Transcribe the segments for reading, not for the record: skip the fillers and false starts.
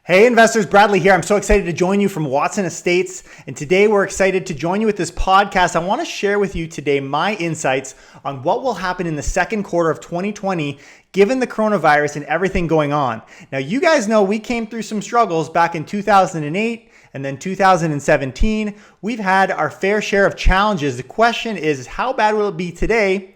Hey investors, Bradley here. I'm so excited to join you from Watson Estates. And today we're excited to join you with this podcast. I want to share with you today my insights on what will happen in the second quarter of 2020, given the coronavirus and everything going on. Now, you guys know we came through some struggles back in 2008 and then 2017. We've had our fair share of challenges. The question is how bad will it be today?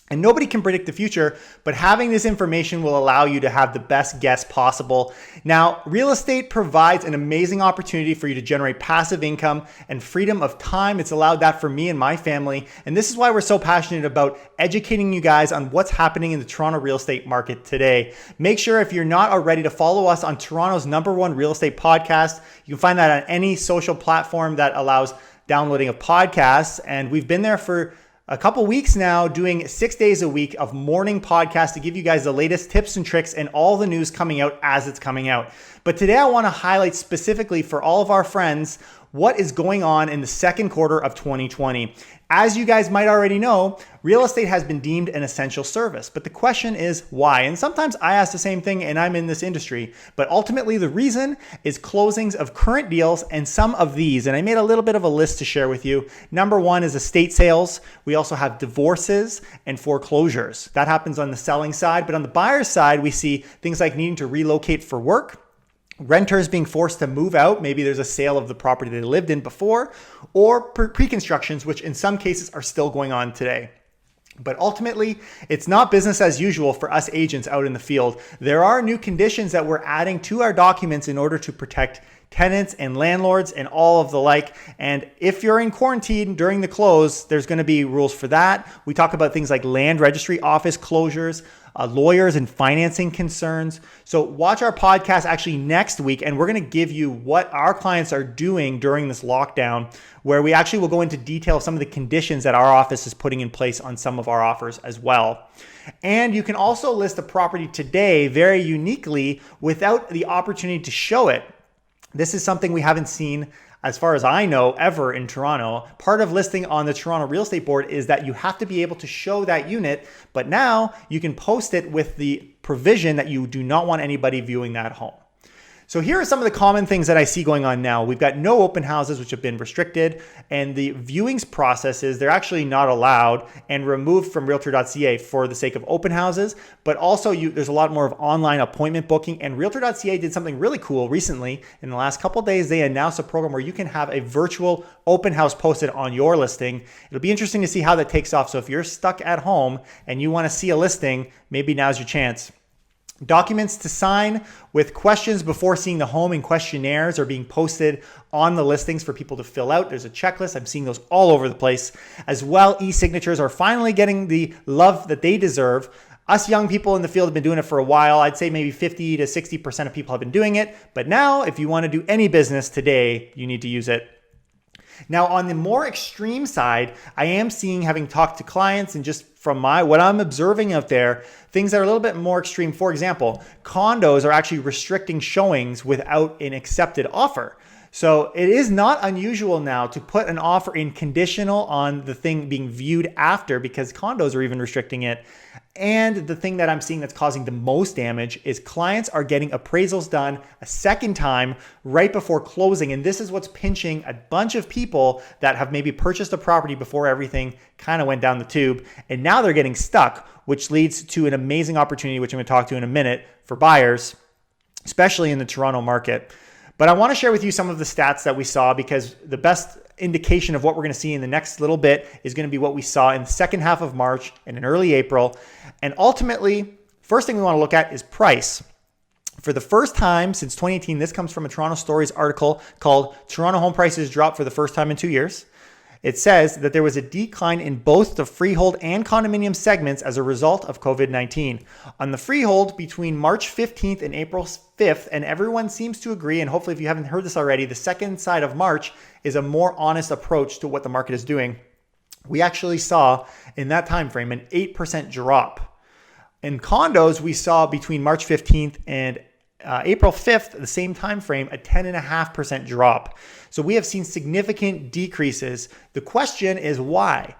And nobody can predict the future, but having this information will allow you to have the best guess possible. Now, real estate provides an amazing opportunity for you to generate passive income and freedom of time. It's allowed that for me and my family. And this is why we're so passionate about educating you guys on what's happening in the Toronto real estate market today. Make sure if you're not already to follow us on Toronto's #1 real estate podcast. You can find that on any social platform that allows downloading of podcasts. And we've been there for a couple weeks now, doing 6 days a week of morning podcasts to give you guys the latest tips and tricks and all the news coming out as it's coming out. But today I want to highlight specifically for all of our friends what is going on in the second quarter of 2020. As you guys might already know, real estate has been deemed an essential service. But the question is why? And sometimes I ask the same thing and I'm in this industry. But ultimately the reason is closings of current deals and some of these. And I made a little bit of a list to share with you. Number one is estate sales. We also have divorces and foreclosures. That happens on the selling side. But on the buyer's side, we see things like needing to relocate for work, renters being forced to move out. Maybe there's a sale of the property they lived in before, or pre-constructions, which in some cases are still going on today. But ultimately, it's not business as usual for us agents out in the field. There are new conditions that we're adding to our documents in order to protect tenants and landlords and all of the like. And if you're in quarantine during the close, there's going to be rules for that. We talk about things like land registry office closures, lawyers and financing concerns. So watch our podcast actually next week, and we're going to give you what our clients are doing during this lockdown, where we actually will go into detail some of the conditions that our office is putting in place on some of our offers as well. And you can also list a property today very uniquely without the opportunity to show it. This is something we haven't seen, as far as I know, ever in Toronto. Part of listing on the Toronto Real Estate Board is that you have to be able to show that unit, but now you can post it with the provision that you do not want anybody viewing that home. So here are some of the common things that I see going on now. We've got no open houses, which have been restricted, and the viewings processes, they're actually not allowed and removed from Realtor.ca for the sake of open houses, but also there's a lot more of online appointment booking, and Realtor.ca did something really cool recently. In the last couple of days, they announced a program where you can have a virtual open house posted on your listing. It'll be interesting to see how that takes off. So if you're stuck at home and you want to see a listing, maybe now's your chance. Documents to sign with questions before seeing the home and questionnaires are being posted on the listings for people to fill out. There's a checklist. I'm seeing those all over the place. As well, e-signatures are finally getting the love that they deserve. Us young people in the field have been doing it for a while. I'd say maybe 50 to 60% of people have been doing it. But now, if you want to do any business today, you need to use it. Now, on the more extreme side, I am seeing, having talked to clients and just from what I'm observing out there, things that are a little bit more extreme. For example, condos are actually restricting showings without an accepted offer. So it is not unusual now to put an offer in conditional on the thing being viewed after, because condos are even restricting it. And the thing that I'm seeing that's causing the most damage is clients are getting appraisals done a second time right before closing. And this is what's pinching a bunch of people that have maybe purchased a property before everything kind of went down the tube. And now they're getting stuck, which leads to an amazing opportunity, which I'm going to talk to in a minute, for buyers, especially in the Toronto market. But I want to share with you some of the stats that we saw, because the best indication of what we're going to see in the next little bit is going to be what we saw in the second half of March and in early April. And ultimately, first thing we want to look at is price. For the first time since 2018, this comes from a Toronto Stories article called "Toronto Home Prices Dropped for the First Time in 2 Years." It says that there was a decline in both the freehold and condominium segments as a result of COVID-19. On the freehold, between March 15th and April 5th, and everyone seems to agree, and hopefully if you haven't heard this already, the second side of March is a more honest approach to what the market is doing. We actually saw in that time frame an 8% drop. In condos, we saw between March 15th and April 5th, the same time frame, a 10.5% drop. So we have seen significant decreases. The question is why?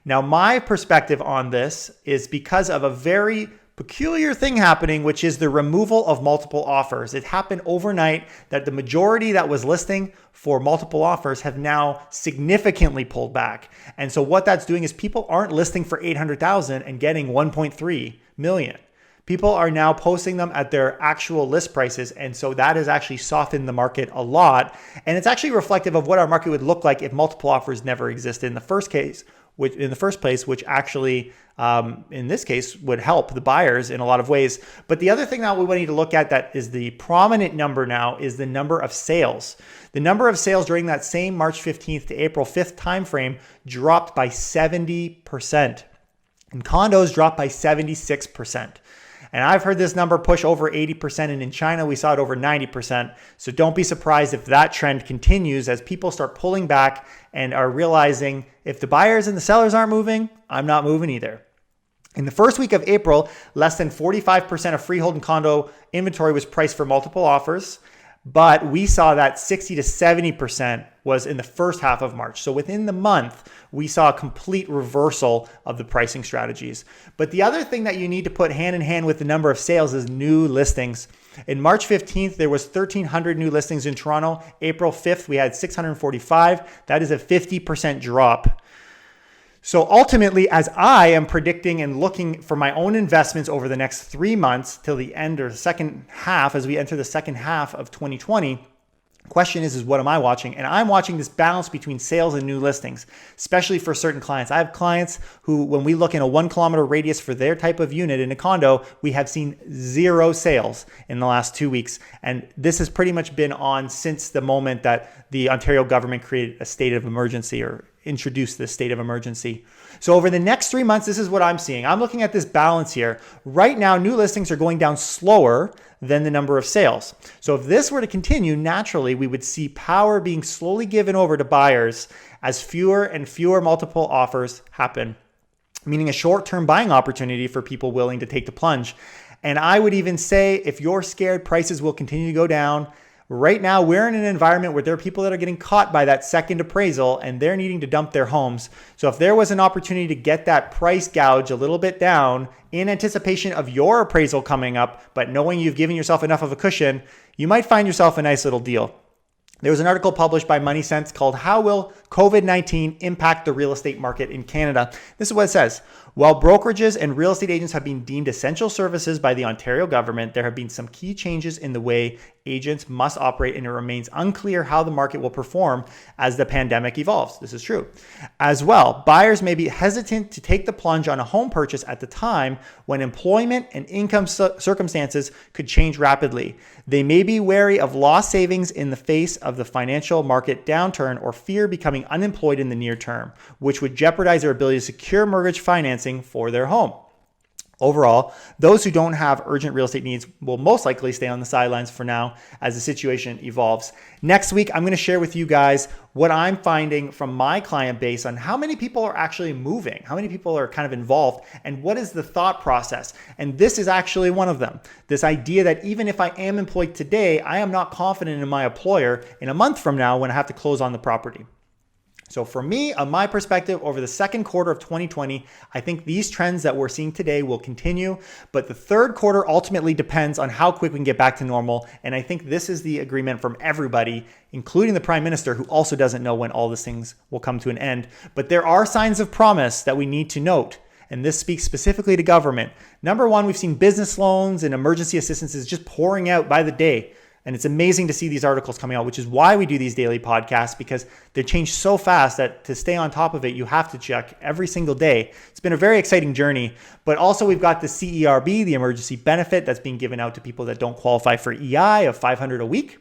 Now, my perspective on this is because of a very peculiar thing happening, which is the removal of multiple offers. It happened overnight that the majority that was listing for multiple offers have now significantly pulled back. And so what that's doing is people aren't listing for 800,000 and getting 1.3 million. People are now posting them at their actual list prices. And so that has actually softened the market a lot. And it's actually reflective of what our market would look like if multiple offers never existed in the first place, which actually, in this case, would help the buyers in a lot of ways. But the other thing that we need to look at that is the prominent number now is the number of sales. The number of sales during that same March 15th to April 5th timeframe dropped by 70%. And condos dropped by 76%. And I've heard this number push over 80%, and in China, we saw it over 90%. So don't be surprised if that trend continues as people start pulling back and are realizing if the buyers and the sellers aren't moving, I'm not moving either. In the first week of April, less than 45% of freehold and condo inventory was priced for multiple offers, but we saw that 60 to 70% was in the first half of March. So within the month, we saw a complete reversal of the pricing strategies. But the other thing that you need to put hand in hand with the number of sales is new listings. In March 15th, there was 1,300 new listings in Toronto. April 5th, we had 645. That is a 50% drop. So ultimately, as I am predicting and looking for my own investments over the next 3 months till the end or the second half, as we enter the second half of 2020, question is what am I watching? And I'm watching this balance between sales and new listings, especially for certain clients. I have clients who, when we look in a 1 kilometer radius for their type of unit in a condo, we have seen 0 sales in the last 2 weeks. And this has pretty much been on since the moment that the Ontario government created a state of emergency or introduced the state of emergency. So over the next 3 months, this is what I'm seeing. I'm looking at this balance here. Right now, new listings are going down slower than the number of sales. So if this were to continue, naturally, we would see power being slowly given over to buyers as fewer and fewer multiple offers happen, meaning a short-term buying opportunity for people willing to take the plunge. And I would even say if you're scared prices will continue to go down, right now, we're in an environment where there are people that are getting caught by that second appraisal and they're needing to dump their homes. So if there was an opportunity to get that price gouge a little bit down in anticipation of your appraisal coming up, but knowing you've given yourself enough of a cushion, you might find yourself a nice little deal. There was an article published by Money Sense called How Will COVID-19 Impact the Real Estate Market in Canada? This is what it says. While brokerages and real estate agents have been deemed essential services by the Ontario government, there have been some key changes in the way agents must operate, and it remains unclear how the market will perform as the pandemic evolves. This is true. As well, buyers may be hesitant to take the plunge on a home purchase at the time when employment and income circumstances could change rapidly. They may be wary of lost savings in the face of the financial market downturn or fear becoming unemployed in the near term, which would jeopardize their ability to secure mortgage financing for their home. Overall, those who don't have urgent real estate needs will most likely stay on the sidelines for now as the situation evolves. Next week, I'm going to share with you guys what I'm finding from my client base on how many people are actually moving, how many people are kind of involved, and what is the thought process. And this is actually one of them. This idea that even if I am employed today, I am not confident in my employer in a month from now when I have to close on the property. So for me, on my perspective, over the second quarter of 2020, I think these trends that we're seeing today will continue, but the third quarter ultimately depends on how quick we can get back to normal. And I think this is the agreement from everybody, including the Prime Minister, who also doesn't know when all these things will come to an end. But there are signs of promise that we need to note. And this speaks specifically to government. Number one, we've seen business loans and emergency assistances just pouring out by the day. And it's amazing to see these articles coming out, which is why we do these daily podcasts, because they change so fast that to stay on top of it, you have to check every single day. It's been a very exciting journey. But also we've got the CERB, the emergency benefit that's being given out to people that don't qualify for EI of $500 a week.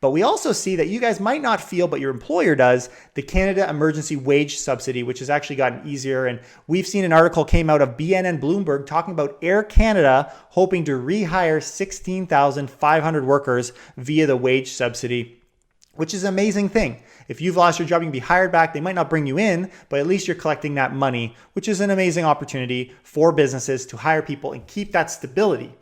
But we also see that you guys might not feel, but your employer does, the Canada Emergency Wage Subsidy, which has actually gotten easier. And we've seen an article came out of BNN Bloomberg talking about Air Canada hoping to rehire 16,500 workers via the wage subsidy, which is an amazing thing. If you've lost your job, you can be hired back. They might not bring you in, but at least you're collecting that money, which is an amazing opportunity for businesses to hire people and keep that stability.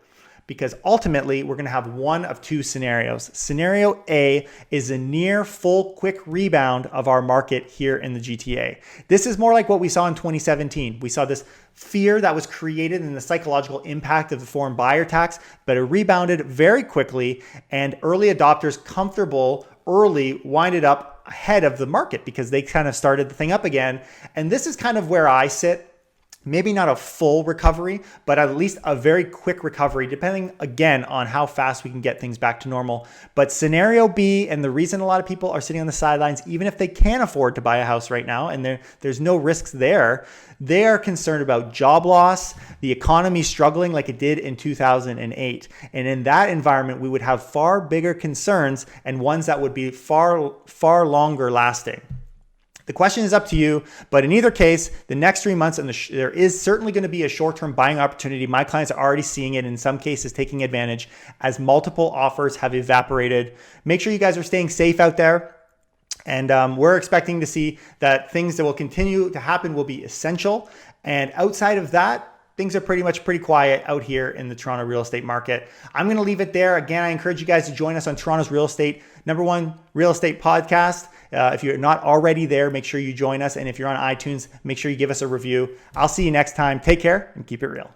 because ultimately we're going to have one of two scenarios. Scenario A is a near full quick rebound of our market here in the GTA. This is more like what we saw in 2017. We saw this fear that was created in the psychological impact of the foreign buyer tax, but it rebounded very quickly, and early adopters comfortable early winded up ahead of the market because they kind of started the thing up again. And this is kind of where I sit. Maybe not a full recovery, but at least a very quick recovery, depending again on how fast we can get things back to normal. But scenario B, and the reason a lot of people are sitting on the sidelines, even if they can afford to buy a house right now, and there's no risks there, they are concerned about job loss, the economy struggling like it did in 2008. And in that environment, we would have far bigger concerns and ones that would be far, far longer lasting. The question is up to you, but in either case, the next 3 months, and there is certainly going to be a short-term buying opportunity. My clients are already seeing it, in some cases taking advantage as multiple offers have evaporated. Make sure you guys are staying safe out there. And we're expecting to see that things that will continue to happen will be essential. And outside of that, things are pretty quiet out here in the Toronto real estate market. I'm going to leave it there. Again, I encourage you guys to join us on Toronto's real estate, #1 real estate podcast. If you're not already there, make sure you join us. And if you're on iTunes, make sure you give us a review. I'll see you next time. Take care and keep it real.